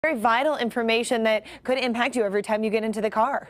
very vital information that could impact you every time you get into the car.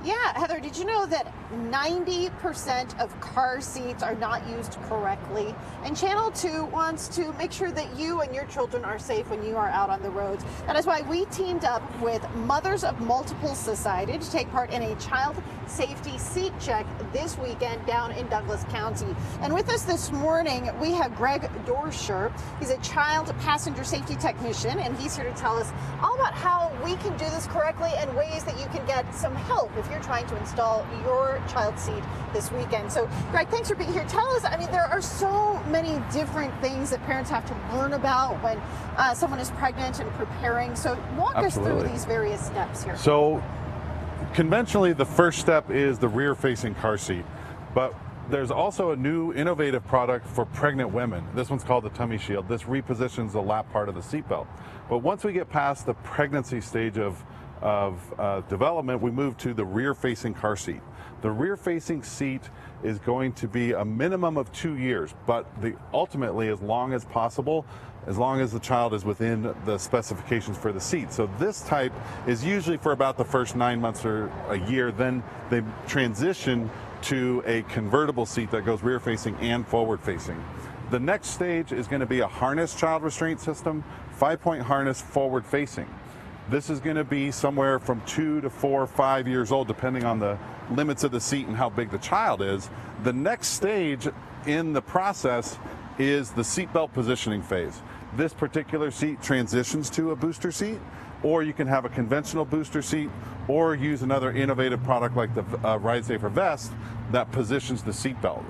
Yeah, Heather, did you know that 90% of car seats are not used correctly? And Channel 2 wants to make sure that you and your children are safe when you are out on the roads. That is why we teamed up with Mothers of Multiple Society to take part in a child safety seat check this weekend down in Douglas County. And with us this morning, we have Greg Dorsher. He's a child passenger safety technician, and he's here to tell us all about how we can do this correctly and ways that you can get some help if you're trying to install your child seat this weekend. So, Greg, thanks for being here. Tell us, I mean, there are so many different things that parents have to learn about when someone is pregnant and preparing. So walk us through these various steps here. So conventionally, the first step is the rear-facing car seat, but there's also a new innovative product for pregnant women. This one's called the Tummy Shield. This repositions the lap part of the seatbelt. But once we get past the pregnancy stage of development, we move to the rear-facing car seat. The rear-facing seat is going to be a minimum of 2 years, but ultimately, as long as possible, as long as the child is within the specifications for the seat. So this type is usually for about the first 9 months or a year. Then they transition to a convertible seat that goes rear-facing and forward-facing. The next stage is going to be a harness child restraint system, 5-point harness forward-facing. This is going to be somewhere from 2 to 4 or 5 years old, depending on the limits of the seat and how big the child is. The next stage in the process is the seatbelt positioning phase. This particular seat transitions to a booster seat, or you can have a conventional booster seat, or use another innovative product like the Ride Safer Vest that positions the seatbelt.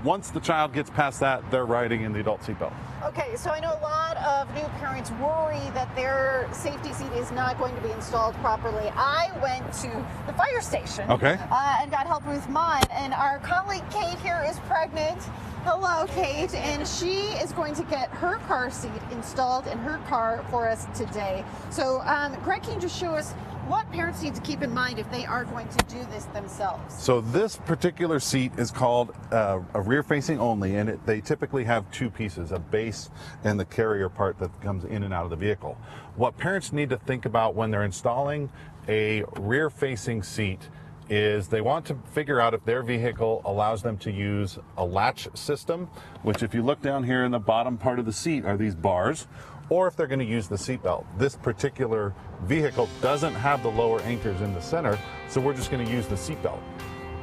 Once the child gets past that, they're riding in the adult seatbelt. Okay, so I know a lot of new parents worry that their safety seat is not going to be installed properly. I went to the fire station and got help with mine, and our colleague Kate here is pregnant. Hello, Kate, and she is going to get her car seat installed in her car for us today. So, Greg, can you just show us what parents need to keep in mind if they are going to do this themselves? So this particular seat is called a rear-facing only, and they typically have two pieces, a base and the carrier part that comes in and out of the vehicle. What parents need to think about when they're installing a rear-facing seat is they want to figure out if their vehicle allows them to use a latch system, which if you look down here in the bottom part of the seat are these bars, or if they're going to use the seatbelt. This particular vehicle doesn't have the lower anchors in the center, so we're just going to use the seatbelt.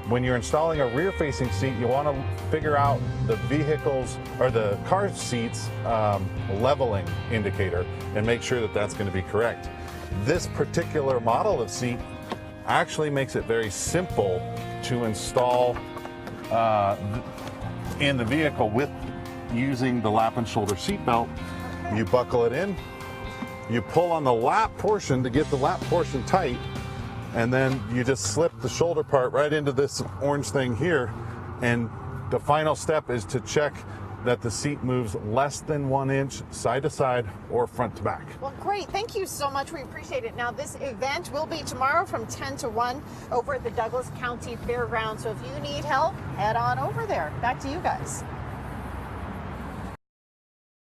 When you're installing a rear-facing seat, you want to figure out the vehicle's or the car seat's leveling indicator and make sure that that's going to be correct. This particular model of seat actually makes it very simple to install in the vehicle with using the lap and shoulder seatbelt. You buckle it in, you pull on the lap portion to get the lap portion tight, and then you just slip the shoulder part right into this orange thing here. And the final step is to check that the seat moves less than 1 inch side to side or front to back. Well, great. Thank you so much. We appreciate it. Now, this event will be tomorrow from 10 to 1 over at the Douglas County Fairgrounds. So if you need help, head on over there. Back to you guys.